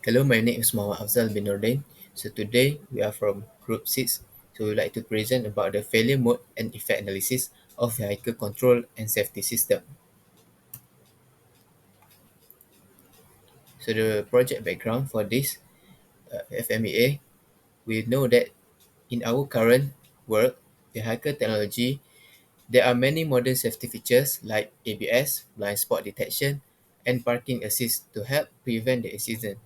Hello, my name is Muhammad Afzal bin Nordin. So today we are from Group 6. So we would like to present about the failure mode and effect analysis of vehicle control and safety system. So the project background for this FMEA, we know that in our current work, vehicle technology, there are many modern safety features like ABS, blind spot detection, and parking assist to help prevent the accident.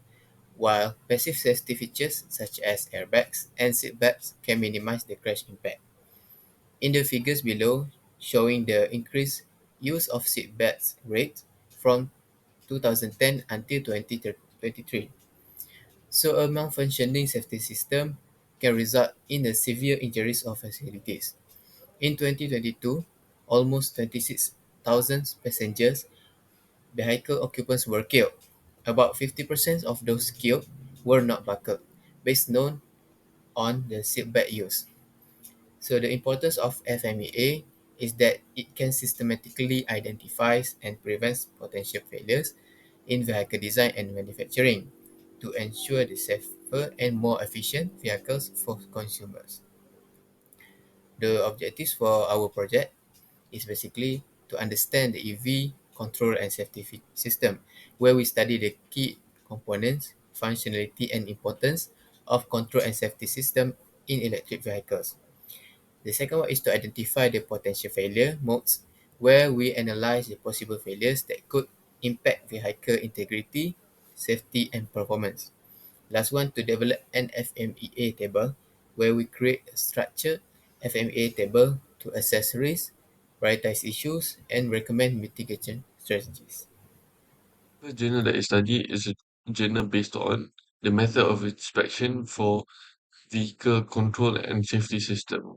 While passive safety features such as airbags and seatbelts can minimize the crash impact. In the figures below, showing the increased use of seatbelts rate from 2010 until 2023. So a malfunctioning safety system can result in the severe injuries of facilities. In 2022, almost 26,000 passengers, vehicle occupants were killed. About 50% of those killed were not buckled, based on the seatbelt use. So the importance of FMEA is that it can systematically identify and prevent potential failures in vehicle design and manufacturing to ensure the safer and more efficient vehicles for consumers. The objectives for our project is basically to understand the EV control and safety system, where we study the key components, functionality, and importance of control and safety system in electric vehicles. The second one is to identify the potential failure modes, where we analyze the possible failures that could impact vehicle integrity, safety, and performance. Last one, to develop an FMEA table, where we create a structured FMEA table to assess risk, prioritize issues, and recommend mitigation strategies. The journal that I study is a journal based on the method of inspection for vehicle control and safety system.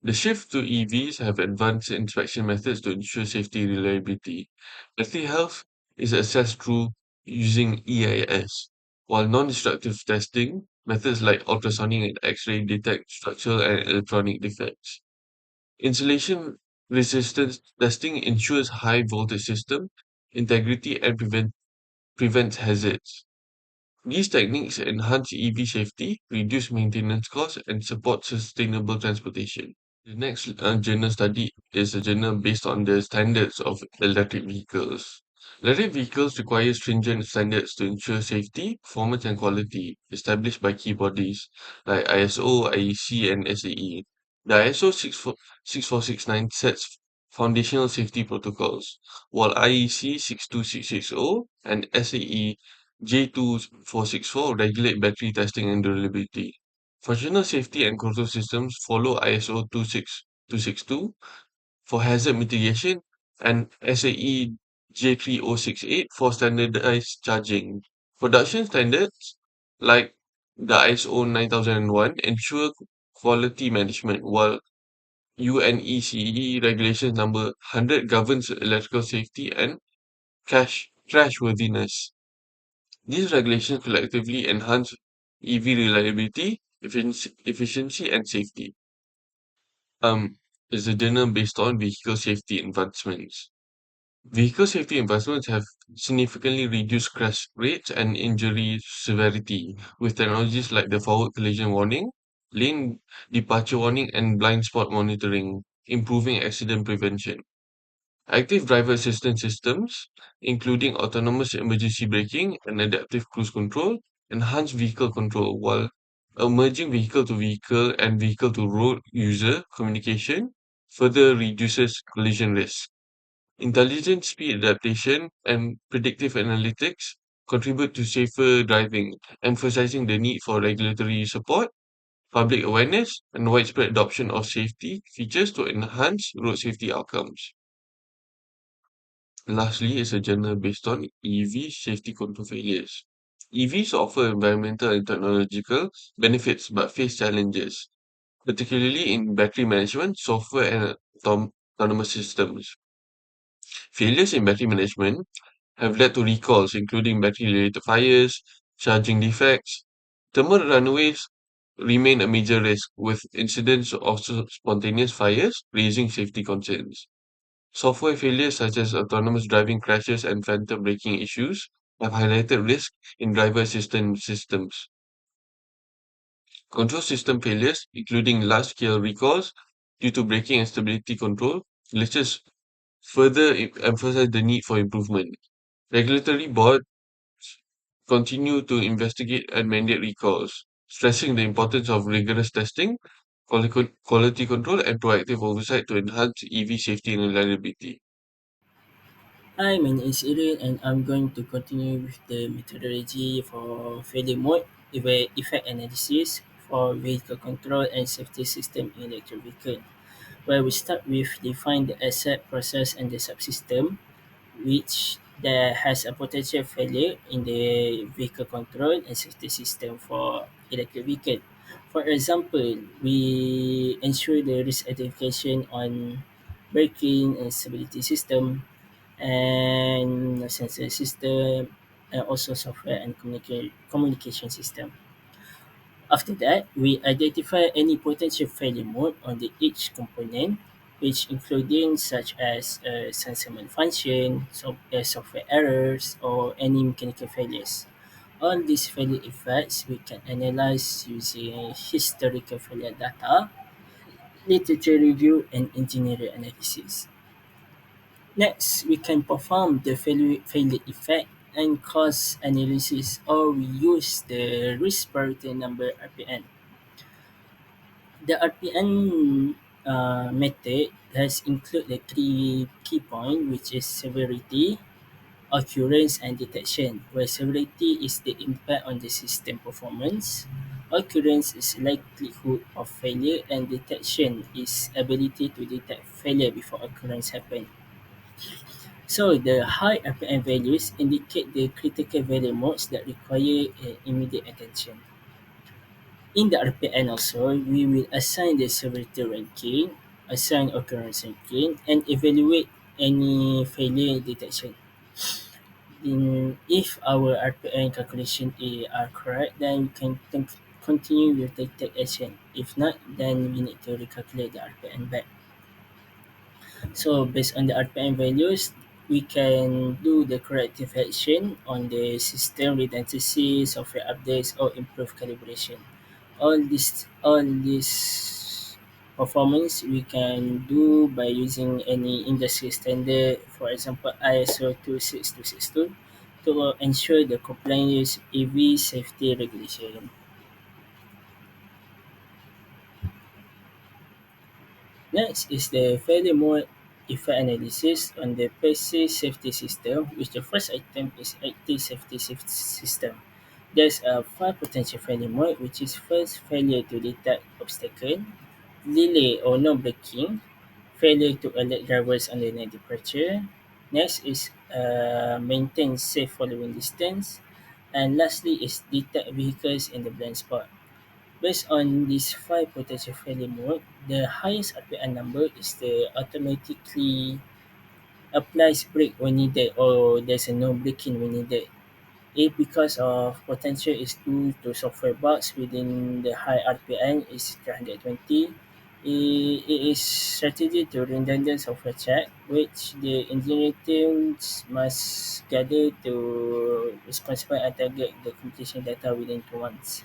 The shift to EVs have advanced inspection methods to ensure safety and reliability. Battery health is assessed through using EIS, while non-destructive testing methods like ultrasonic and X-ray detect structural and electronic defects. Insulation resistance testing ensures high voltage system integrity and prevents hazards. These techniques enhance EV safety, reduce maintenance costs, and support sustainable transportation. The next journal study is a journal based on the standards of electric vehicles. Electric vehicles require stringent standards to ensure safety, performance, and quality established by key bodies like ISO, IEC, and SAE. The ISO 64669 sets foundational safety protocols, while IEC 62660 and SAE J2464 regulate battery testing and durability. Functional safety and control systems follow ISO 26262 for hazard mitigation and SAE J3068 for standardized charging. Production standards like the ISO 9001 ensure quality management, while UNECE regulations number 100 governs electrical safety and crashworthiness. These regulations collectively enhance EV reliability, efficiency, and safety. Is a journal based on vehicle safety advancements. Vehicle safety advancements have significantly reduced crash rates and injury severity with technologies like the forward collision warning, lane departure warning, and blind spot monitoring, improving accident prevention. Active driver assistance systems, including autonomous emergency braking and adaptive cruise control, enhance vehicle control, while emerging vehicle to vehicle and vehicle to road user communication further reduces collision risk. Intelligent speed adaptation and predictive analytics contribute to safer driving, emphasizing the need for regulatory support, public awareness, and widespread adoption of safety features to enhance road safety outcomes. Lastly is a journal based on EV safety control failures. EVs offer environmental and technological benefits but face challenges, particularly in battery management, software, and autonomous systems. Failures in battery management have led to recalls, including battery-related fires, charging defects. Thermal runaways remain a major risk, with incidents of spontaneous fires raising safety concerns. Software failures such as autonomous driving crashes and phantom braking issues have highlighted risk in driver assistance systems. Control system failures, including large-scale recalls due to braking and stability control, glitches further emphasize the need for improvement. Regulatory boards continue to investigate and mandate recalls, stressing the importance of rigorous testing, quality control, and proactive oversight to enhance EV safety and reliability. Hi, my name is Irene, and I'm going to continue with the methodology for failure mode effect analysis for vehicle control and safety system in electric vehicle, where we start with define the asset, process, and the subsystem which there has a potential failure in the vehicle control and safety system for electric vehicle. For example, we ensure the risk identification on braking and stability system and sensor system and also software and communication system. After that, we identify any potential failure mode on the each component, which including such as sensor malfunction, software errors, or any mechanical failures. All these failure effects we can analyze using historical failure data, literature review, and engineering analysis. Next, we can perform the failure effect and cause analysis, or we use the risk priority number RPN. The RPN method has included three key points, which is severity, occurrence, and detection. Where severity is the impact on the system performance, occurrence is likelihood of failure, and detection is ability to detect failure before occurrence happen. So the high RPM values indicate the critical value modes that require immediate attention. In the RPN also, we will assign the severity ranking, assign occurrence ranking, and evaluate any failure detection. If our RPN calculation are correct, then we can continue with the take action. If not, then we need to recalculate the RPN back. So based on the RPM values, we can do the corrective action on the system redundancy, software updates, or improve calibration. All this performance we can do by using any industry standard, for example ISO 26262, to ensure the compliance EV safety regulation. Next is the failure mode effect analysis on the passive safety system, which the first item is active safety system. There's a five potential failure mode, which is first failure to detect obstacle, delay or no braking, failure to alert drivers under negative pressure. Next is maintain safe following distance, and lastly is detect vehicles in the blind spot. Based on these five potential failure mode, the highest RPM number is the automatically applies brake when needed or there's a no braking when needed. If because of potential is due to software bugs within the high RPM is 320, it is strategy to redundant software check, which the engineering teams must gather to responsible and target the completion data within 2 months.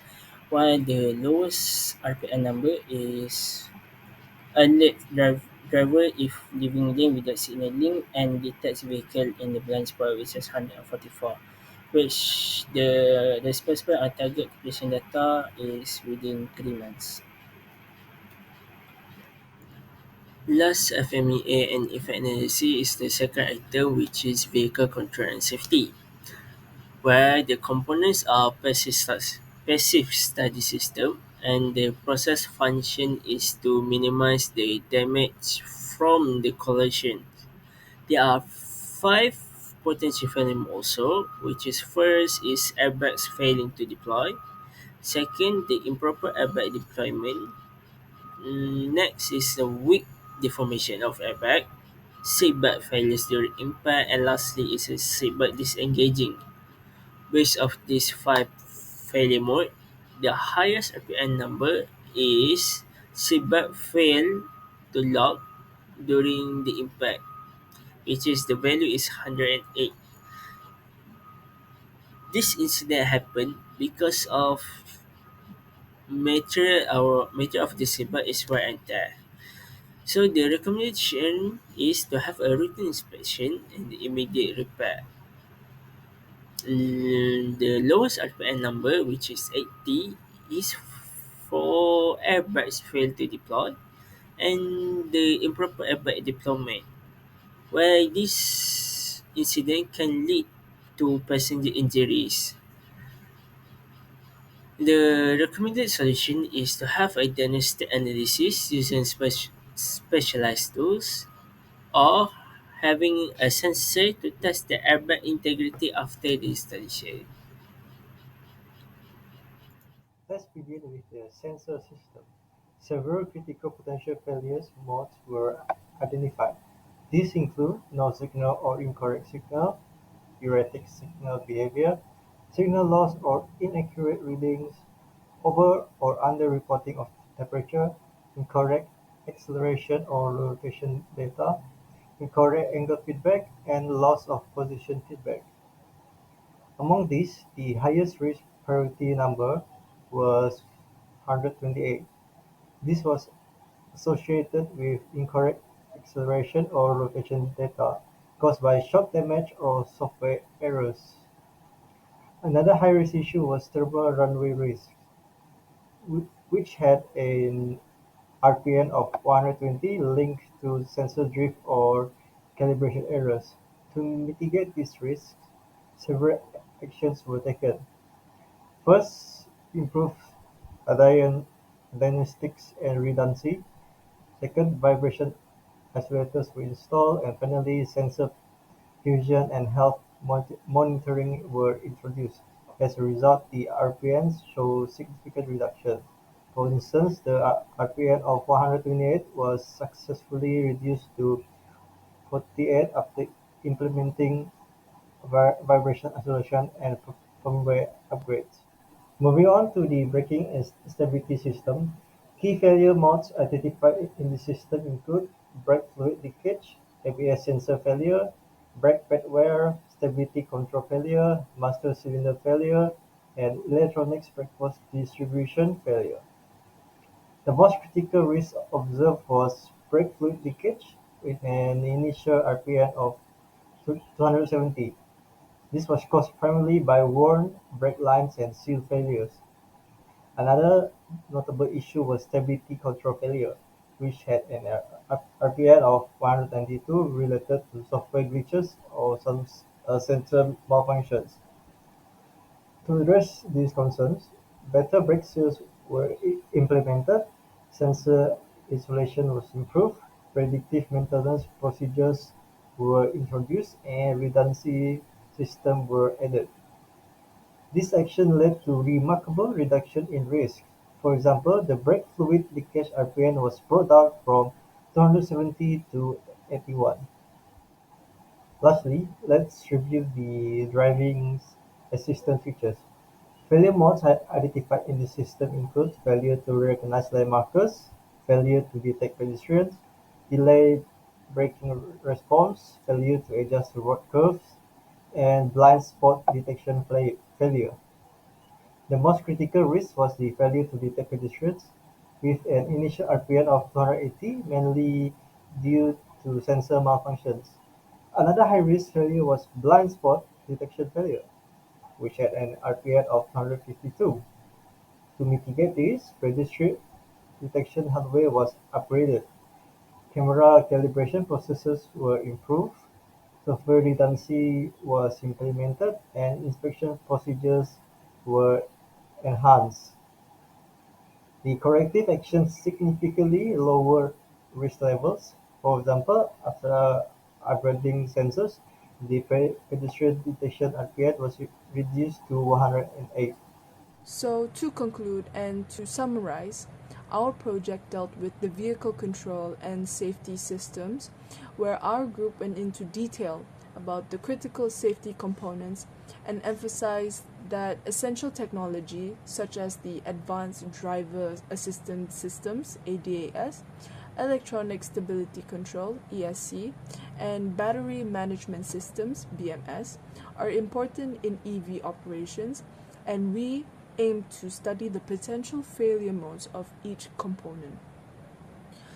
While the lowest RPM number is alert driver if leaving lane without signaling and detects vehicle in the blind spot, which is 144, which the specified and target completion data is within 3 months. Last FMEA and effect analysis is the second item, which is vehicle control and safety, where the components are passive study system, and the process function is to minimize the damage from the collision. There are five potential failure also, which is first is airbags failing to deploy. Second, the improper airbag deployment. Next is the weak deformation of airbag. Seatbelt failures during impact, and lastly is a seatbelt disengaging. Based of these five failure mode, the highest RPM number is seatbelt fail to lock during the impact, which is the value is 108. This incident happened because of major of the saber is wear and tear. So the recommendation is to have a routine inspection and immediate repair. The lowest RPM number, which is 80, is for airbags fail to deploy and the improper airbag deployment, where this incident can lead to passenger injuries. The recommended solution is to have a diagnostic analysis using specialized tools or having a sensor to test the airbag integrity after the installation. Let's begin with the sensor system. Several critical potential failures modes were identified. These include no signal or incorrect signal, erratic signal behavior, signal loss or inaccurate readings, over or under reporting of temperature, incorrect acceleration or rotation data, incorrect angle feedback, and loss of position feedback. Among these, the highest risk priority number was 128. This was associated with incorrect acceleration or rotation data caused by shock damage or software errors. Another high-risk issue was thermal runaway risk, which had an RPN of 120 linked to sensor drift or calibration errors. To mitigate this risk, several actions were taken. First, improve diagnostics and redundancy. Second, vibration isolators were installed. And finally, sensor fusion and health monitoring were introduced. As a result, the RPNs show significant reduction. For instance, the RPN of 128 was successfully reduced to 48 after implementing vibration isolation and firmware upgrades. Moving on to the braking and stability system, key failure modes identified in the system include brake fluid leakage, ABS sensor failure, brake pad wear, stability control failure, master cylinder failure, and electronics brake force distribution failure. The most critical risk observed was brake fluid leakage with an initial RPM of 270. This was caused primarily by worn brake lines and seal failures. Another notable issue was stability control failure, which had an RPM of 192 related to software glitches or some sensor malfunctions. To address these concerns, better brake seals were implemented, sensor isolation was improved, predictive maintenance procedures were introduced, and redundancy systems were added. This action led to remarkable reduction in risk. For example, the brake fluid leakage RPM was brought down from 270 to 81. Lastly, let's review the driving assistance features. Failure modes identified in the system include failure to recognize lane markers, failure to detect pedestrians, delayed braking response, failure to adjust road curves, and blind spot detection failure. The most critical risk was the failure to detect pedestrians, with an initial RPM of 280, mainly due to sensor malfunctions. Another high-risk failure was blind spot detection failure, which had an RPM of 152. To mitigate this, pedestrian detection hardware was upgraded, camera calibration processes were improved, software redundancy was implemented, and inspection procedures were enhanced. The corrective actions significantly lower risk levels. For example, after upgrading sensors, the pedestrian detection RPM was reduced to 108. So, to conclude and to summarize, our project dealt with the vehicle control and safety systems, where our group went into detail about the critical safety components and emphasized that essential technology, such as the Advanced Driver Assistance Systems (ADAS), electronic stability control (ESC), and battery management systems (BMS) are important in EV operations, and we aim to study the potential failure modes of each component.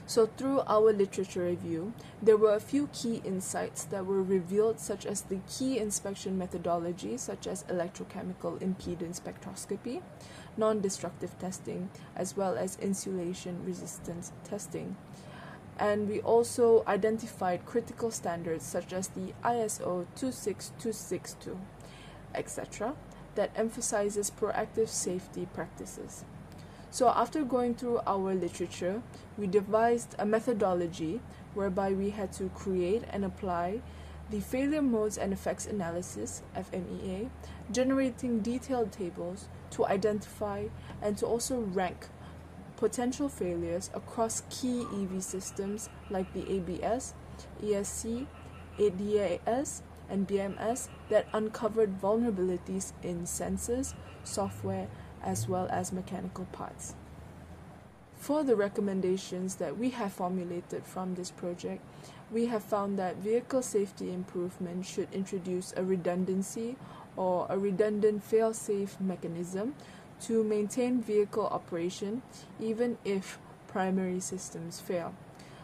So through our literature review, there were a few key insights that were revealed, such as the key inspection methodology, such as electrochemical impedance spectroscopy, non-destructive testing, as well as insulation resistance testing. And we also identified critical standards such as the ISO 26262, etc., that emphasizes proactive safety practices. So after going through our literature, we devised a methodology whereby we had to create and apply the failure modes and effects analysis (FMEA), generating detailed tables to identify and to also rank potential failures across key EV systems like the ABS, ESC, ADAS, and BMS that uncovered vulnerabilities in sensors, software, as well as mechanical parts. For the recommendations that we have formulated from this project, we have found that vehicle safety improvement should introduce a redundancy or a redundant fail-safe mechanism to maintain vehicle operation even if primary systems fail.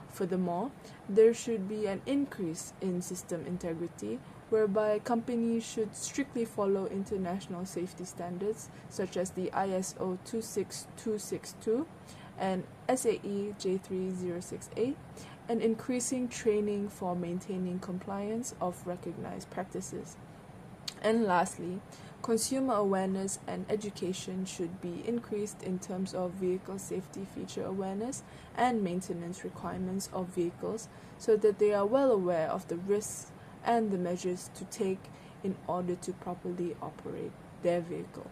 Furthermore, there should be an increase in system integrity whereby companies should strictly follow international safety standards such as the ISO 26262 and SAE J3068, and increasing training for maintaining compliance of recognized practices. And lastly, consumer awareness and education should be increased in terms of vehicle safety feature awareness and maintenance requirements of vehicles so that they are well aware of the risks and the measures to take in order to properly operate their vehicle.